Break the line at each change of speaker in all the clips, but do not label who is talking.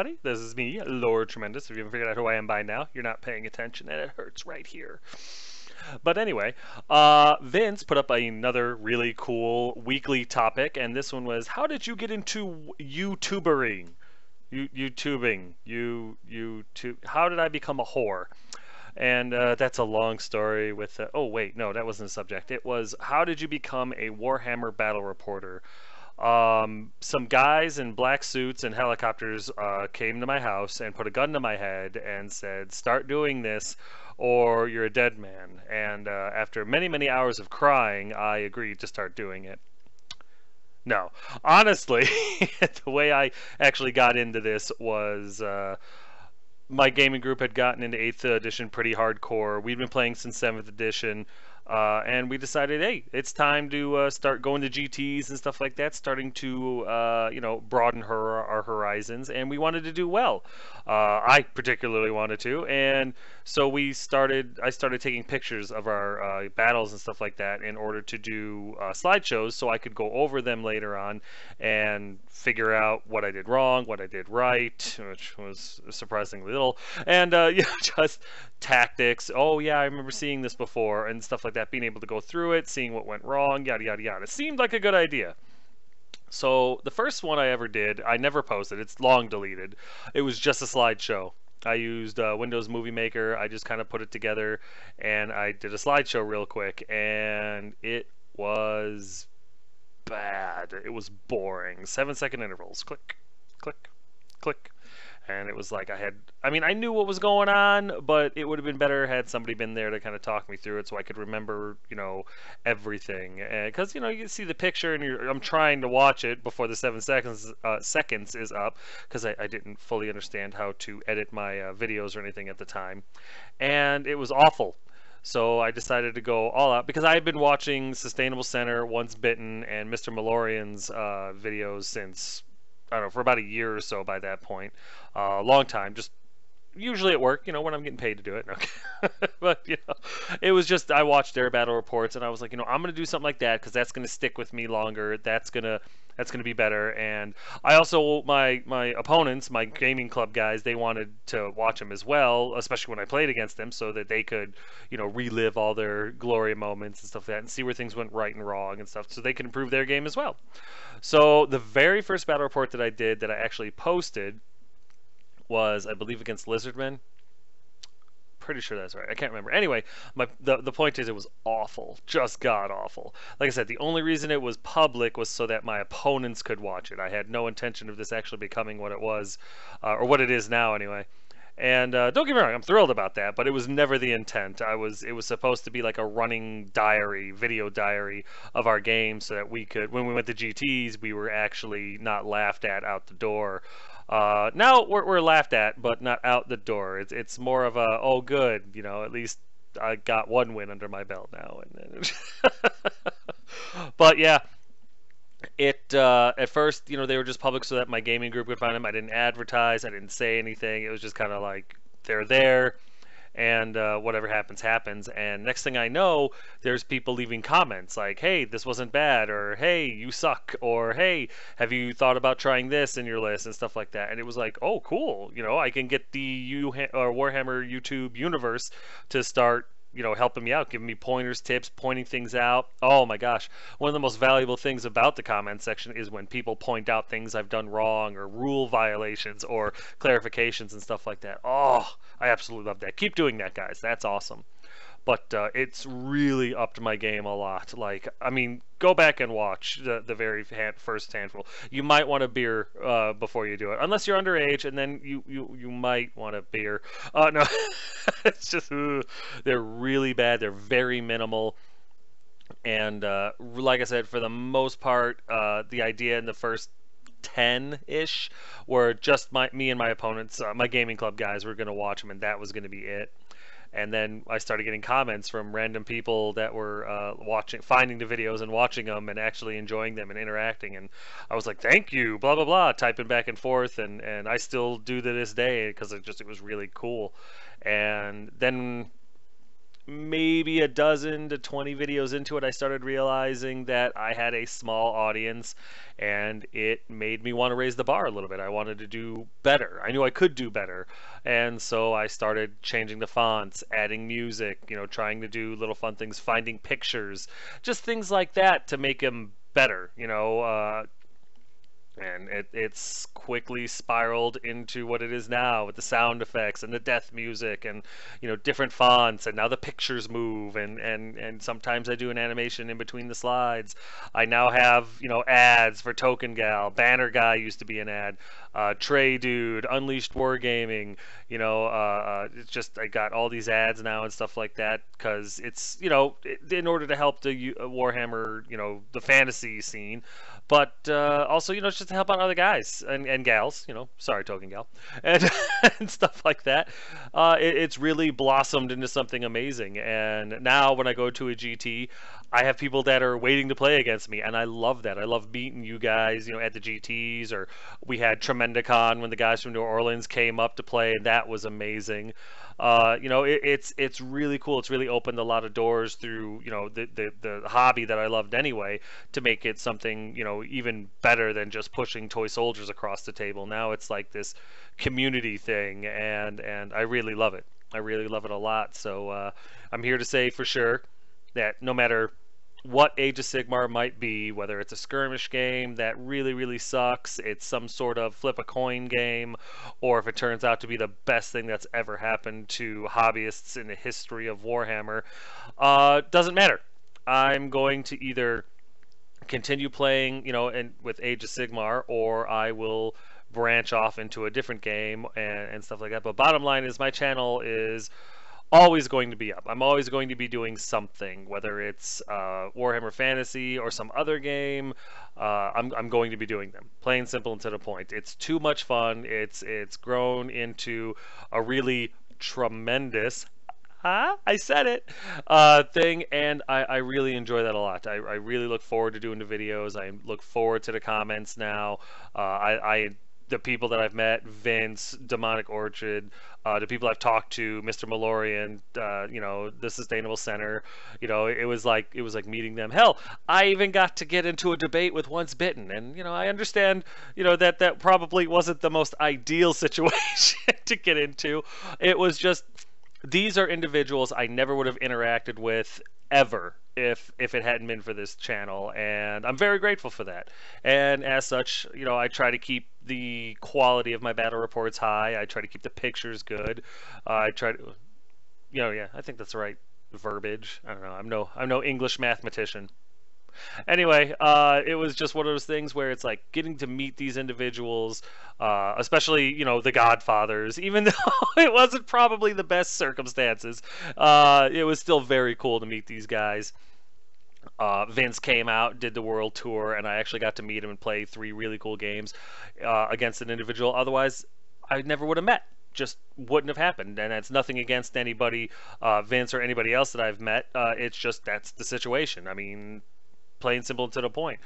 everybody. This is me, Lord Tremendous. If you haven't figured out who I am by now, you're not paying attention, and it hurts right here. But anyway, Vince put up another really cool weekly topic, and this one was, how did you get into YouTubering? YouTubing. How did I become a whore? And that's a long story with, oh wait, no, that wasn't the subject. It was, how did you become a Warhammer battle reporter? Some guys in black suits and helicopters came to my house and put a gun to my head and said, start doing this or you're a dead man. And after many, many hours of crying, I agreed to start doing it. No, honestly, the way I actually got into this was my gaming group had gotten into 8th edition pretty hardcore. We'd been playing since 7th edition. And we decided, hey, it's time to start going to GTs and stuff like that, starting to, broaden our horizons, and we wanted to do well. I particularly wanted to, and so I started taking pictures of our battles and stuff like that in order to do slideshows so I could go over them later on and figure out what I did wrong, what I did right, which was surprisingly little, and just tactics. Oh yeah, I remember seeing this before and stuff like that, being able to go through it, seeing what went wrong, yada yada yada. It seemed like a good idea. So the first one I ever did, I never posted. It's long deleted. It was just a slideshow. I used Windows Movie Maker. I just kind of put it together and I did a slideshow real quick, and it was bad. It was boring. 7-second intervals. Click, click, click. And it was like I knew what was going on, but it would have been better had somebody been there to kind of talk me through it so I could remember, everything. Because, you see the picture and I'm trying to watch it before the 7 seconds is up, because I didn't fully understand how to edit my videos or anything at the time. And it was awful. So I decided to go all out, because I had been watching Sustainable Center, Once Bitten, and Mr. Malorian's videos since, I don't know, for about a year or so by that point. Long time, just usually at work, when I'm getting paid to do it. Okay. But, it was just, I watched their battle reports and I was like, I'm going to do something like that because that's going to stick with me longer. That's going to be better. And I also, my opponents, my gaming club guys, they wanted to watch them as well, especially when I played against them, so that they could, relive all their glory moments and stuff like that and see where things went right and wrong and stuff, so they can improve their game as well. So the very first battle report that I did that I actually posted was, I believe, against Lizardmen. Pretty sure that's right. I can't remember. Anyway, the point is, it was awful, just god awful. Like I said, the only reason it was public was so that my opponents could watch it. I had no intention of this actually becoming what it was, or what it is now, anyway. And don't get me wrong, I'm thrilled about that, but it was never the intent. It was supposed to be like a running diary, video diary of our game, so that we could, when we went to GTs, we were actually not laughed at out the door. Now we're laughed at, but not out the door. It's more of a, oh good, at least I got one win under my belt now. And but yeah, at first, they were just public so that my gaming group could find them. I didn't advertise, I didn't say anything. It was just kind of like, they're there, and whatever happens happens. And next thing I know, there's people leaving comments like, hey, this wasn't bad, or hey, you suck, or hey, have you thought about trying this in your list, and stuff like that. And it was like, oh cool, I can get the Warhammer YouTube universe to start helping me out, giving me pointers, tips, pointing things out. Oh my gosh. One of the most valuable things about the comment section is when people point out things I've done wrong, or rule violations, or clarifications and stuff like that. Oh, I absolutely love that. Keep doing that, guys. That's awesome. But it's really upped my game a lot. Like, go back and watch the very first handful. You might want a beer before you do it, unless you're underage, and then you might want a beer. No, it's just, they're really bad. They're very minimal. And like I said, for the most part, the idea in the first 10-ish were just me and my opponents, my gaming club guys, were going to watch them, and that was going to be it. And then I started getting comments from random people that were finding the videos and watching them and actually enjoying them and interacting. And I was like, thank you, blah, blah, blah, typing back and forth. And I still do to this day, because it was really cool. And then maybe a dozen to 20 videos into it, I started realizing that I had a small audience, and it made me want to raise the bar a little bit. I wanted to do better. I knew I could do better. And so I started changing the fonts, adding music, trying to do little fun things, finding pictures, just things like that to make them better, and it's quickly spiraled into what it is now with the sound effects and the death music and different fonts, and now the pictures move, and sometimes I do an animation in between the slides. I now have ads for Token Gal, Banner Guy used to be an ad, Trey Dude, Unleashed Wargaming. It's just I got all these ads now and stuff like that because it's in order to help the Warhammer the fantasy scene, but also it's just to help out other guys and gals, sorry Token Gal, and and stuff like that. It's really blossomed into something amazing, and now when I go to a GT, I have people that are waiting to play against me, and I love that. I love meeting you guys, at the GTs, or we had Tremendicon when the guys from New Orleans came up to play, and that was amazing. It's really cool. It's really opened a lot of doors through the hobby that I loved anyway to make it something even better than just pushing toy soldiers across the table. Now it's like this community thing, and I really love it. I really love it a lot. So I'm here to say for sure that no matter what Age of Sigmar might be, whether it's a skirmish game that really, really sucks, it's some sort of flip a coin game, or if it turns out to be the best thing that's ever happened to hobbyists in the history of Warhammer, doesn't matter. I'm going to either continue playing, and with Age of Sigmar, or I will branch off into a different game and stuff like that. But bottom line is my channel is always going to be up. I'm always going to be doing something, whether it's Warhammer Fantasy or some other game. I'm going to be doing them, plain simple and to the point. It's too much fun. It's grown into a really tremendous I said it thing, and I really enjoy that a lot. I really look forward to doing the videos. I look forward to the comments now. The people that I've met, Vince, Demonic Orchid, the people I've talked to, Mr. Malorian, the Sustainable Center, it was like meeting them. Hell, I even got to get into a debate with Once Bitten, and I understand, that probably wasn't the most ideal situation to get into. It was just, these are individuals I never would have interacted with ever if it hadn't been for this channel, and I'm very grateful for that. And as such, I try to keep the quality of my battle reports high. I try to keep the pictures good. I try to, yeah, I think that's the right verbiage. I don't know. I'm no English mathematician. Anyway, it was just one of those things where it's like getting to meet these individuals, especially, the Godfathers, even though it wasn't probably the best circumstances. It was still very cool to meet these guys. Vince came out, did the world tour, and I actually got to meet him and play 3 really cool games against an individual otherwise I never would have met. Just wouldn't have happened, and it's nothing against anybody, Vince or anybody else that I've met. It's just that's the situation. I mean, plain simple and to the point.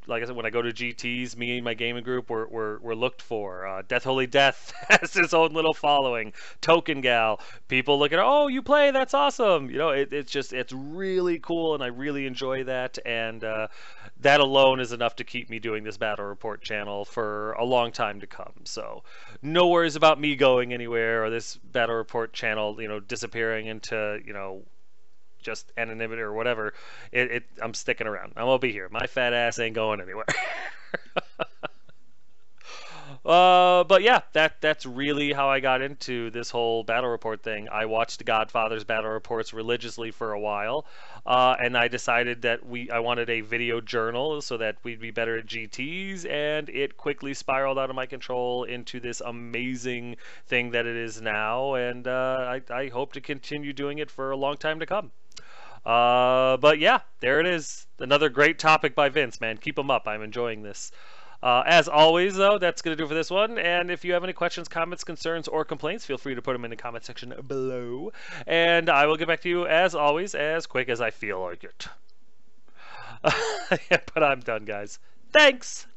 Like I said, when I go to GTs, me and my gaming group we're looked for. Death Holy Death has his own little following. Token Gal, people look at, oh, you play, that's awesome. It's really cool, and I really enjoy that. And that alone is enough to keep me doing this battle report channel for a long time to come. So no worries about me going anywhere or this battle report channel, disappearing into, just anonymity or whatever. I'm sticking around. I'm gonna be here. My fat ass ain't going anywhere. But yeah, that's really how I got into this whole battle report thing. I watched the Godfather's battle reports religiously for a while, and I decided that I wanted a video journal so that we'd be better at GTs, and it quickly spiraled out of my control into this amazing thing that it is now, and I hope to continue doing it for a long time to come. But yeah, there it is. Another great topic by Vince, man. Keep them up. I'm enjoying this. As always, though, that's going to do for this one. And if you have any questions, comments, concerns, or complaints, feel free to put them in the comment section below. And I will get back to you, as always, as quick as I feel like it. Yeah, but I'm done, guys. Thanks!